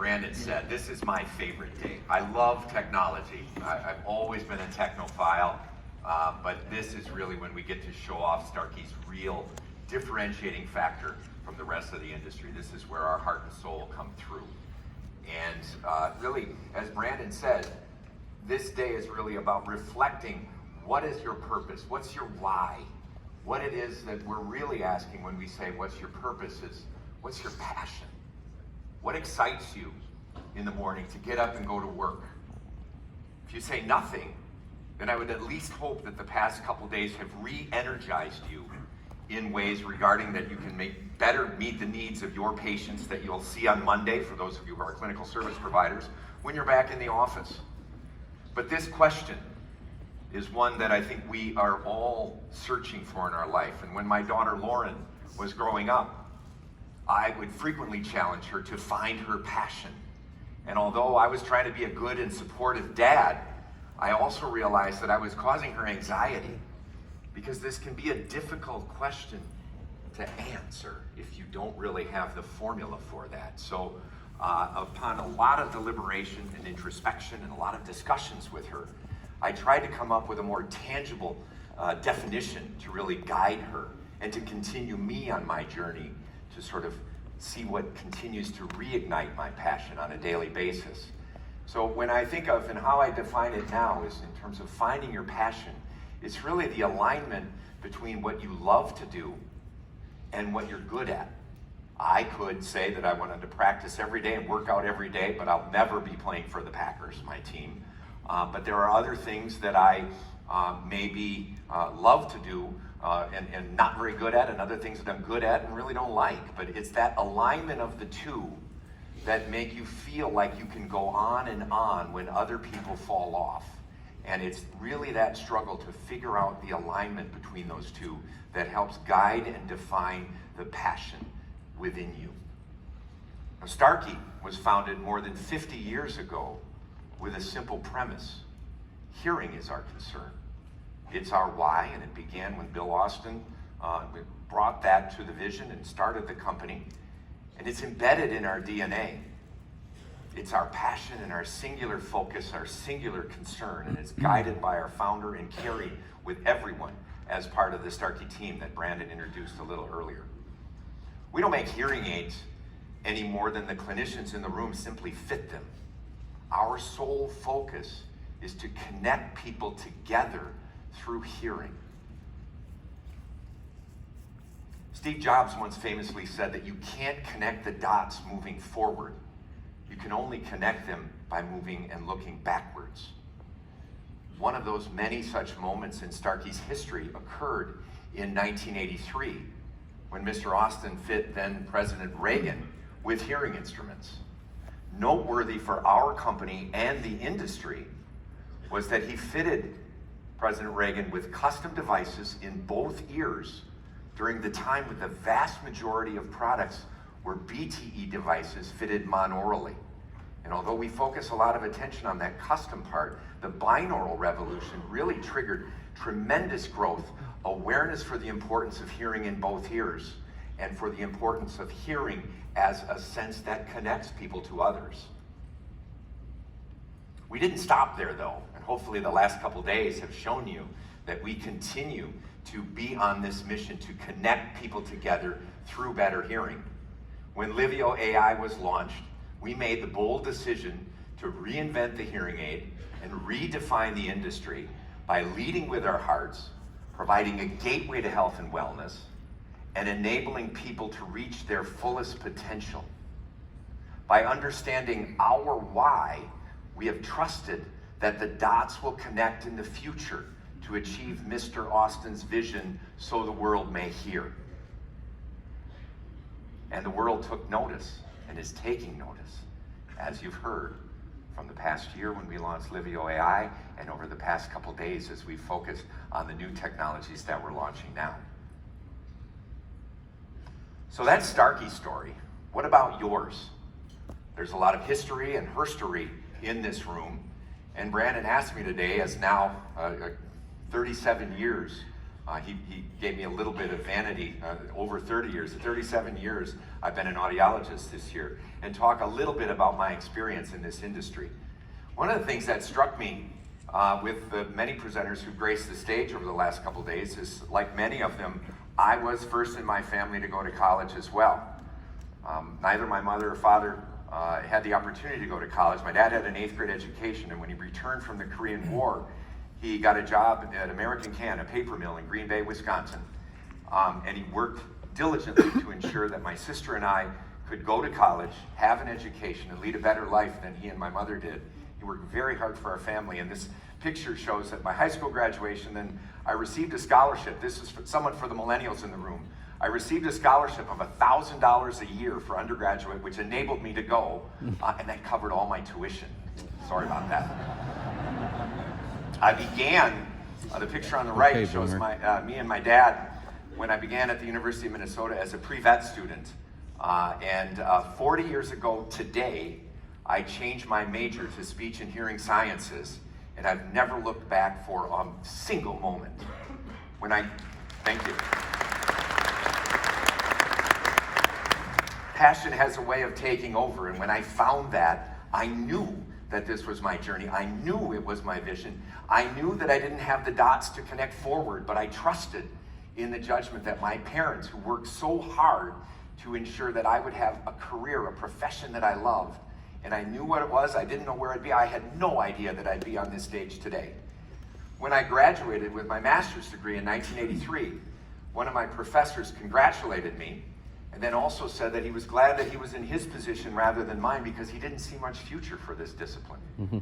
Brandon said, this is my favorite day. I love technology. I've always been a technophile, but this is really when we get to show off Starkey's real differentiating factor from the rest of the industry. This is where our heart and soul come through. And really, as Brandon said, this day is really about reflecting what is your purpose, what's your why, what it is that we're really asking when we say what's your purpose is, what's your passion? What excites you in the morning to get up and go to work? If you say nothing, then I would at least hope that the past couple days have re-energized you in ways regarding that you can better meet the needs of your patients that you'll see on Monday, for those of you who are clinical service providers, when you're back in the office. But this question is one that I think we are all searching for in our life. And when my daughter Lauren was growing up, I would frequently challenge her to find her passion. And although I was trying to be a good and supportive dad, I also realized that I was causing her anxiety, because this can be a difficult question to answer if you don't really have the formula for that. So upon a lot of deliberation and introspection and a lot of discussions with her, I tried to come up with a more tangible definition to really guide her and to continue me on my journey to sort of see what continues to reignite my passion on a daily basis. So when I think of and how I define it now is in terms of finding your passion, it's really the alignment between what you love to do and what you're good at. I could say that I wanted to practice every day and work out every day, but I'll never be playing for the Packers, my team. But there are other things that I maybe love to do and not very good at, and other things that I'm good at and really don't like. But it's that alignment of the two that make you feel like you can go on and on when other people fall off. And it's really that struggle to figure out the alignment between those two that helps guide and define the passion within you. Now, Starkey was founded more than 50 years ago with a simple premise. Hearing is our concern. It's our why, and it began when Bill Austin brought that to the vision and started the company. And it's embedded in our DNA. It's our passion and our singular focus, our singular concern, and it's guided by our founder and carried with everyone as part of the Starkey team that Brandon introduced a little earlier. We don't make hearing aids any more than the clinicians in the room simply fit them. Our sole focus is to connect people together through hearing. Steve Jobs once famously said that you can't connect the dots moving forward. You can only connect them by moving and looking backwards. One of those many such moments in Starkey's history occurred in 1983 when Mr. Austin fit then President Reagan with hearing instruments. Noteworthy for our company and the industry was that he fitted President Reagan with custom devices in both ears during the time when the vast majority of products were BTE devices fitted monoraully. And although we focus a lot of attention on that custom part, the binaural revolution really triggered tremendous growth, awareness for the importance of hearing in both ears, and for the importance of hearing as a sense that connects people to others. We didn't stop there though, and hopefully the last couple days have shown you that we continue to be on this mission to connect people together through better hearing. When Livio AI was launched, we made the bold decision to reinvent the hearing aid and redefine the industry by leading with our hearts, providing a gateway to health and wellness, and enabling people to reach their fullest potential. By understanding our why, we have trusted that the dots will connect in the future to achieve Mr. Austin's vision so the world may hear. And the world took notice and is taking notice, as you've heard from the past year when we launched Livio AI, and over the past couple days as we focus on the new technologies that we're launching now. So that's Starkey's story. What about yours? There's a lot of history and herstory in this room, and Brandon asked me today, as now 37 years He gave me a little bit of vanity over 30 years, 37 years I've been an audiologist this year, and talk a little bit about my experience in this industry. One of the things that struck me with the many presenters who graced the stage over the last couple days is, like many of them, I was first in my family to go to college as well. Neither my mother or father had the opportunity to go to college. My dad had an 8th grade education, and when he returned from the Korean War, he got a job at American Can, a paper mill in Green Bay, Wisconsin. And he worked diligently to ensure that my sister and I could go to college, have an education, and lead a better life than he and my mother did. He worked very hard for our family, and this picture shows at my high school graduation, then I received a scholarship. This is somewhat for the millennials in the room. I received a scholarship of $1,000 a year for undergraduate, which enabled me to go, and that covered all my tuition. Sorry about that. I began, the picture on the right shows me and my dad when I began at the University of Minnesota as a pre-vet student. 40 years ago today, I changed my major to speech and hearing sciences, and I've never looked back for a single moment. Thank you. Passion has a way of taking over, and when I found that, I knew that this was my journey. I knew it was my vision. I knew that I didn't have the dots to connect forward, but I trusted in the judgment that my parents, who worked so hard to ensure that I would have a career, a profession that I loved, and I knew what it was. I didn't know where I'd be. I had no idea that I'd be on this stage today. When I graduated with my master's degree in 1983, one of my professors congratulated me, and then also said that he was glad that he was in his position rather than mine because he didn't see much future for this discipline. Mm-hmm.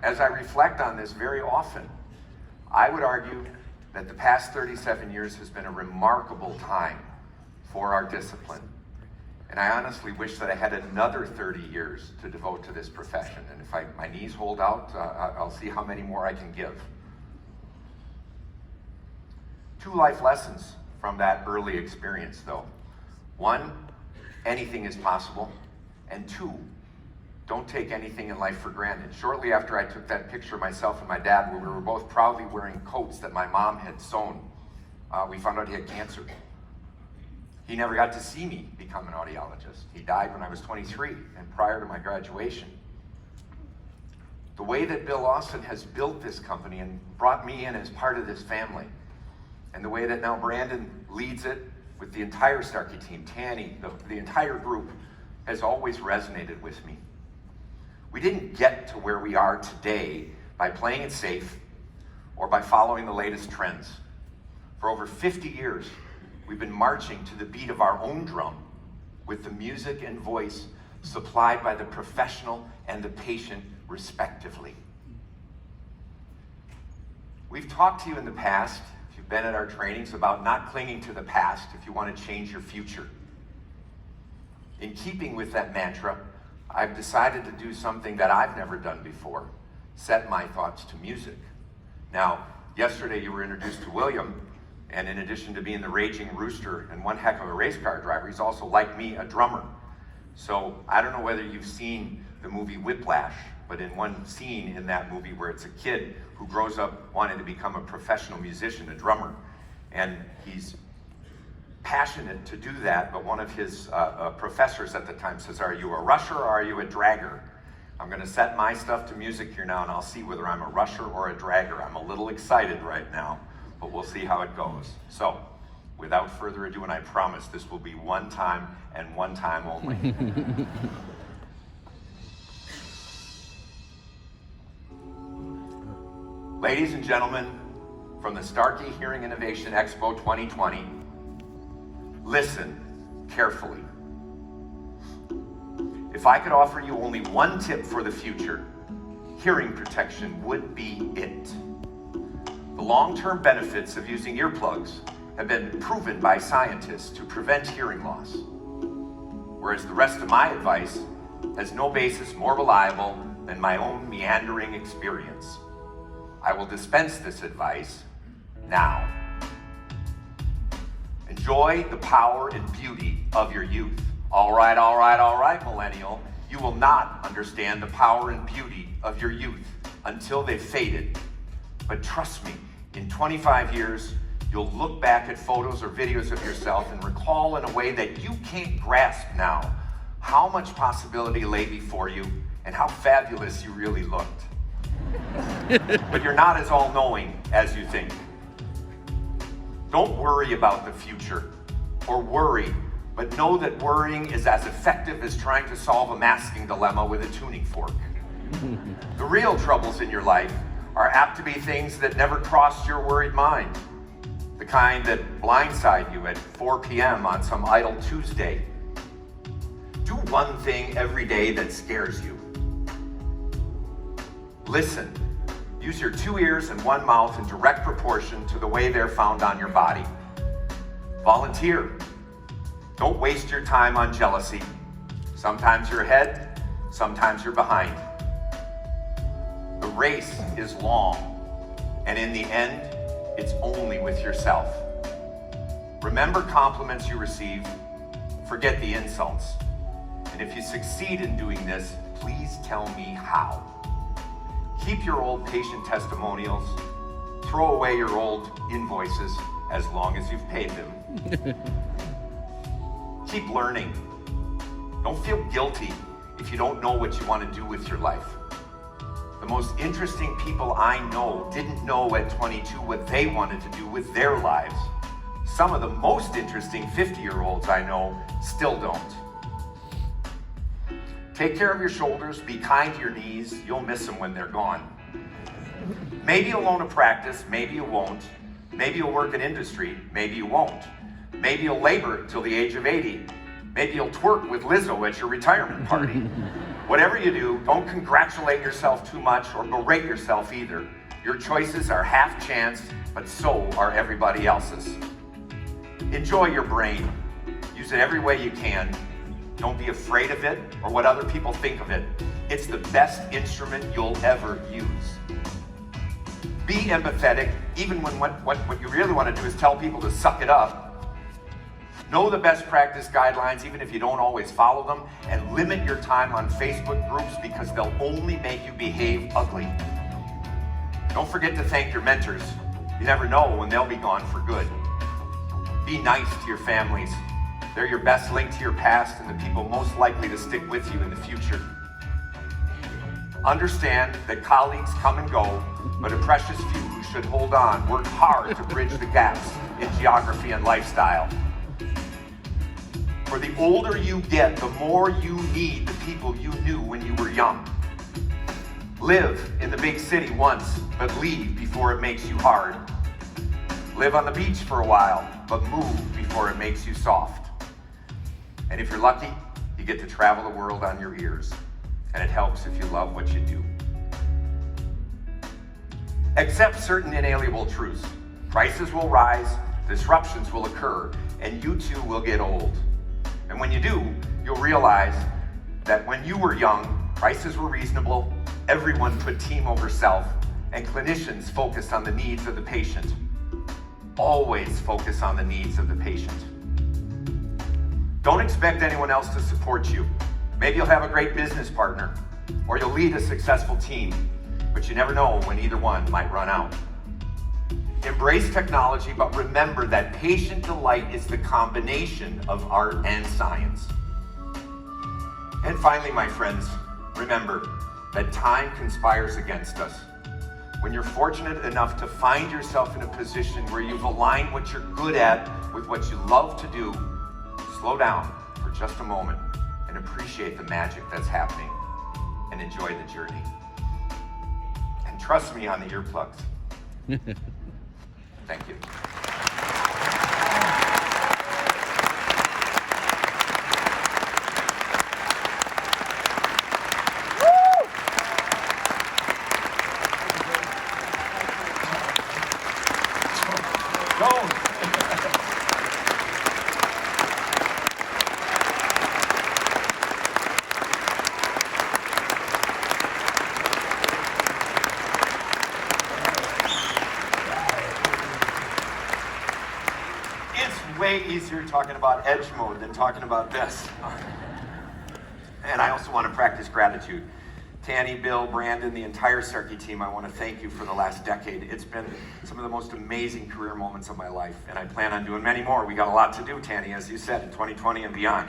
As I reflect on this very often, I would argue that the past 37 years has been a remarkable time for our discipline. And I honestly wish that I had another 30 years to devote to this profession. And if my knees hold out, I'll see how many more I can give. 2 life lessons from that early experience, though. 1, anything is possible. And 2, don't take anything in life for granted. Shortly after I took that picture of myself and my dad, where we were both proudly wearing coats that my mom had sewn, we found out he had cancer. He never got to see me become an audiologist. He died when I was 23 and prior to my graduation. The way that Bill Austin has built this company and brought me in as part of this family, and the way that now Brandon leads it with the entire Starkey team, Tanny, the entire group, has always resonated with me. We didn't get to where we are today by playing it safe or by following the latest trends. For over 50 years, we've been marching to the beat of our own drum with the music and voice supplied by the professional and the patient respectively. We've talked to you in the past, if you've been at our trainings, about not clinging to the past if you want to change your future. In keeping with that mantra, I've decided to do something that I've never done before, set my thoughts to music. Now, yesterday you were introduced to William, and in addition to being the raging rooster and one heck of a race car driver, he's also, like me, a drummer. So I don't know whether you've seen the movie Whiplash, but in one scene in that movie where it's a kid who grows up wanting to become a professional musician, a drummer, and he's passionate to do that, but one of his professors at the time says, "Are you a rusher or are you a dragger?" I'm going to set my stuff to music here now, and I'll see whether I'm a rusher or a dragger. I'm a little excited right now, but we'll see how it goes. So, without further ado, and I promise this will be one time and one time only. Ladies and gentlemen, from the Starkey Hearing Innovation Expo 2020, listen carefully. If I could offer you only one tip for the future, hearing protection would be it. The long-term benefits of using earplugs have been proven by scientists to prevent hearing loss, whereas the rest of my advice has no basis more reliable than my own meandering experience. I will dispense this advice now. Enjoy the power and beauty of your youth. All right, millennial. You will not understand the power and beauty of your youth until they've faded. But trust me, In 25 years, you'll look back at photos or videos of yourself and recall in a way that you can't grasp now how much possibility lay before you and how fabulous you really looked. But you're not as all-knowing as you think. Don't worry about the future, or worry, but know that worrying is as effective as trying to solve a masking dilemma with a tuning fork. The real troubles in your life are apt to be things that never crossed your worried mind. The kind that blindside you at 4 p.m. on some idle Tuesday. Do one thing every day that scares you. Listen. Use your 2 ears and 1 mouth in direct proportion to the way they're found on your body. Volunteer. Don't waste your time on jealousy. Sometimes you're ahead, sometimes you're behind. The race is long, and in the end, it's only with yourself. Remember compliments you receive, forget the insults. And if you succeed in doing this, please tell me how. Keep your old patient testimonials. Throw away your old invoices as long as you've paid them. Keep learning. Don't feel guilty if you don't know what you want to do with your life. The most interesting people I know didn't know at 22 what they wanted to do with their lives. Some of the most interesting 50-year-olds I know still don't. Take care of your shoulders, be kind to your knees, you'll miss them when they're gone. Maybe you'll own a practice, maybe you won't. Maybe you'll work in industry, maybe you won't. Maybe you'll labor till the age of 80. Maybe you'll twerk with Lizzo at your retirement party. Whatever you do, don't congratulate yourself too much or berate yourself either. Your choices are half chance, but so are everybody else's. Enjoy your brain. Use it every way you can. Don't be afraid of it or what other people think of it. It's the best instrument you'll ever use. Be empathetic, even when what you really want to do is tell people to suck it up. Know the best practice guidelines, even if you don't always follow them, and limit your time on Facebook groups because they'll only make you behave ugly. Don't forget to thank your mentors. You never know when they'll be gone for good. Be nice to your families. They're your best link to your past and the people most likely to stick with you in the future. Understand that colleagues come and go, but a precious few who should hold on work hard to bridge the gaps in geography and lifestyle. For the older you get, the more you need the people you knew when you were young. Live in the big city once, but leave before it makes you hard. Live on the beach for a while, but move before it makes you soft. And if you're lucky, you get to travel the world on your ears. And it helps if you love what you do. Accept certain inalienable truths. Prices will rise, disruptions will occur, and you too will get old. And when you do, you'll realize that when you were young, prices were reasonable, everyone put team over self, and clinicians focused on the needs of the patient. Always focus on the needs of the patient. Don't expect anyone else to support you. Maybe you'll have a great business partner, or you'll lead a successful team, but you never know when either one might run out. Embrace technology, but remember that patient delight is the combination of art and science. And finally, my friends, remember that time conspires against us. When you're fortunate enough to find yourself in a position where you've aligned what you're good at with what you love to do, slow down for just a moment and appreciate the magic that's happening and enjoy the journey. And trust me on the earplugs. Thank you. Way easier talking about edge mode than talking about this. And I also want to practice gratitude. Tanny, Bill, Brandon, the entire Starkey team, I want to thank you for the last decade. It's been some of the most amazing career moments of my life, and I plan on doing many more. We got a lot to do, Tanny, as you said, in 2020 and beyond.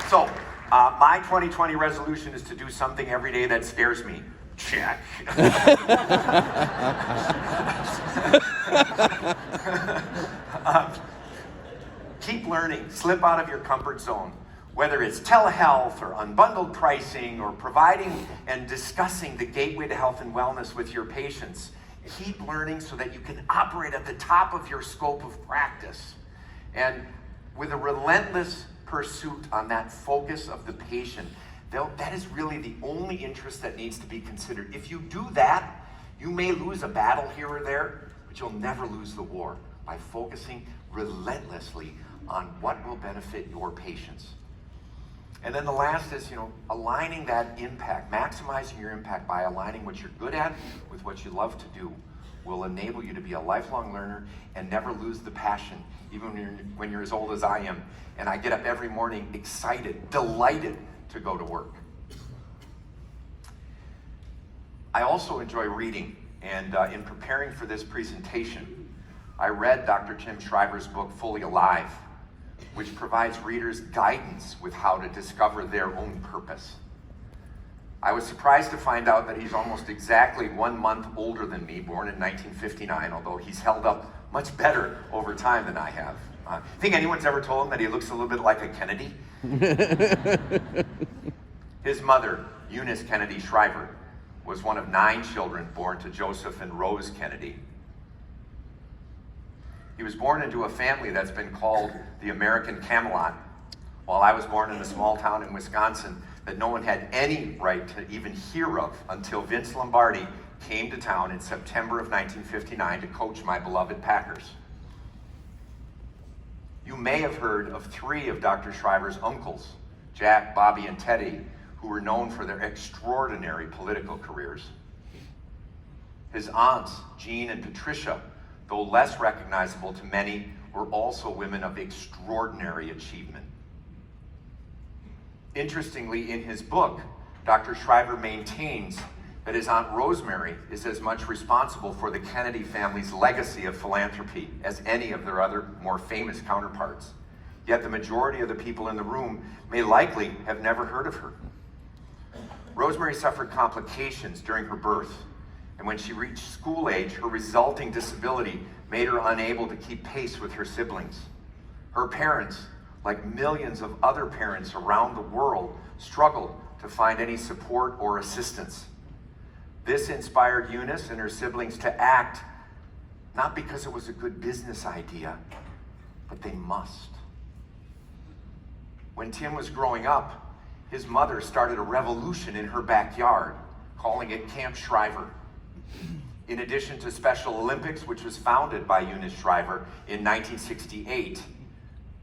So, my 2020 resolution is to do something every day that scares me. Check. Keep learning, slip out of your comfort zone, whether it's telehealth or unbundled pricing or providing and discussing the gateway to health and wellness with your patients. Keep learning so that you can operate at the top of your scope of practice. And with a relentless pursuit on that focus of the patient, that is really the only interest that needs to be considered. If you do that, you may lose a battle here or there, but you'll never lose the war by focusing relentlessly on what will benefit your patients. And then the last is, aligning that impact, maximizing your impact by aligning what you're good at with what you love to do will enable you to be a lifelong learner and never lose the passion, even when you're as old as I am. And I get up every morning excited, delighted to go to work. I also enjoy reading, and in preparing for this presentation, I read Dr. Tim Shriver's book, Fully Alive, which provides readers guidance with how to discover their own purpose. I was surprised to find out that he's almost exactly 1 month older than me, born in 1959, although he's held up much better over time than I have. Think anyone's ever told him that he looks a little bit like a Kennedy? His mother, Eunice Kennedy Shriver, was one of 9 children born to Joseph and Rose Kennedy. He was born into a family that's been called the American Camelot, while I was born in a small town in Wisconsin that no one had any right to even hear of until Vince Lombardi came to town in September of 1959 to coach my beloved Packers. You may have heard of 3 of Dr. Shriver's uncles, Jack, Bobby, and Teddy, who were known for their extraordinary political careers. His aunts, Jean and Patricia, though less recognizable to many, were also women of extraordinary achievement. Interestingly, in his book, Dr. Shriver maintains that his Aunt Rosemary is as much responsible for the Kennedy family's legacy of philanthropy as any of their other more famous counterparts. Yet the majority of the people in the room may likely have never heard of her. Rosemary suffered complications during her birth, and when she reached school age, her resulting disability made her unable to keep pace with her siblings. Her parents, like millions of other parents around the world, struggled to find any support or assistance. This inspired Eunice and her siblings to act, not because it was a good business idea, but they must. When Tim was growing up, his mother started a revolution in her backyard, calling it Camp Shriver. In addition to Special Olympics, which was founded by Eunice Shriver in 1968,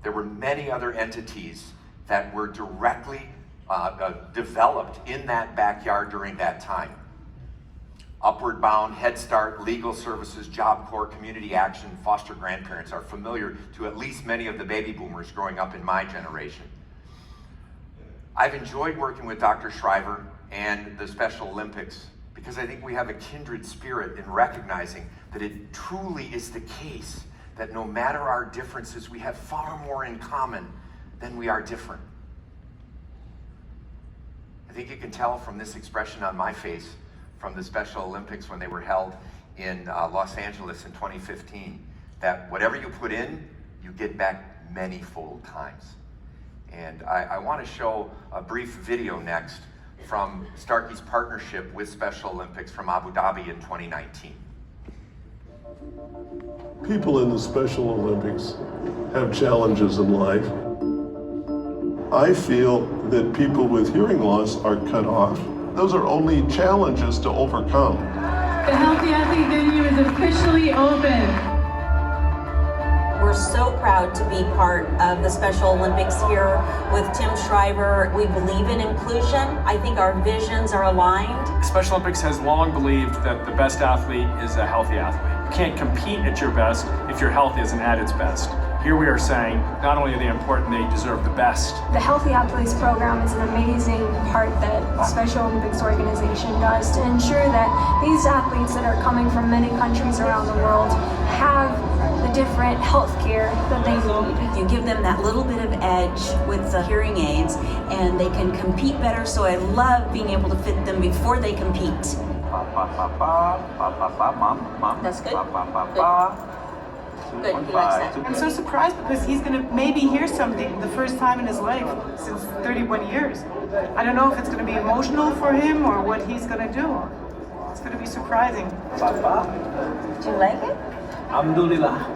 there were many other entities that were directly developed in that backyard during that time. Upward Bound, Head Start, Legal Services, Job Corps, Community Action, foster grandparents are familiar to at least many of the baby boomers growing up in my generation. I've enjoyed working with Dr. Shriver and the Special Olympics because I think we have a kindred spirit in recognizing that it truly is the case that no matter our differences, we have far more in common than we are different. I think you can tell from this expression on my face from the Special Olympics when they were held in Los Angeles in 2015, that whatever you put in, you get back many-fold times. And I want to show a brief video next from Starkey's partnership with Special Olympics from Abu Dhabi in 2019. People in the Special Olympics have challenges in life. I feel that people with hearing loss are cut off. Those are only challenges to overcome. The Healthy Athlete venue is officially open. We're so proud to be part of the Special Olympics here with Tim Shriver. We believe in inclusion. I think our visions are aligned. Special Olympics has long believed that the best athlete is a healthy athlete. You can't compete at your best if your health isn't at its best. Here we are saying not only are they important, they deserve the best. The Healthy Athletes program is an amazing part that the Special Olympics organization does to ensure that these athletes that are coming from many countries around the world have the different health care that they need. You give them that little bit of edge with the hearing aids and they can compete better, so I love being able to fit them before they compete. That's good. Good, he likes that. I'm so surprised because he's going to maybe hear something the first time in his life since 31 years. I don't know if it's going to be emotional for him or what he's going to do. It's going to be surprising. Do you like it? Alhamdulillah.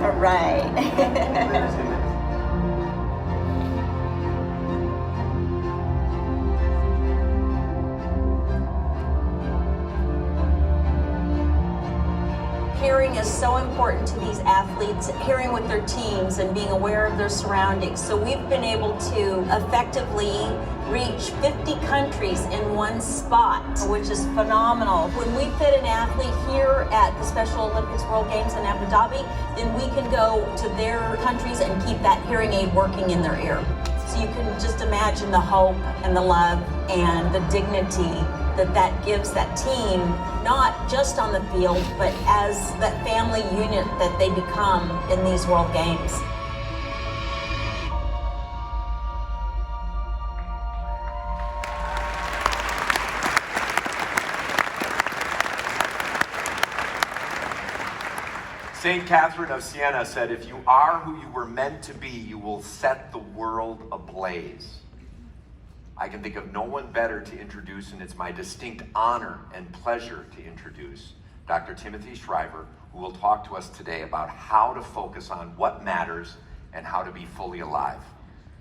All right. Hearing is so important to these athletes, hearing with their teams and being aware of their surroundings. So we've been able to effectively reach 50 countries in one spot, which is phenomenal. When we fit an athlete here at the Special Olympics World Games in Abu Dhabi, then we can go to their countries and keep that hearing aid working in their ear. So you can just imagine the hope and the love and the dignity that gives that team, not just on the field, but as that family unit that they become in these World Games. St. Catherine of Siena said, if you are who you were meant to be, you will set the world ablaze. I can think of no one better to introduce, and it's my distinct honor and pleasure to introduce Dr. Timothy Shriver, who will talk to us today about how to focus on what matters and how to be fully alive.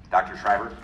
Dr. Shriver?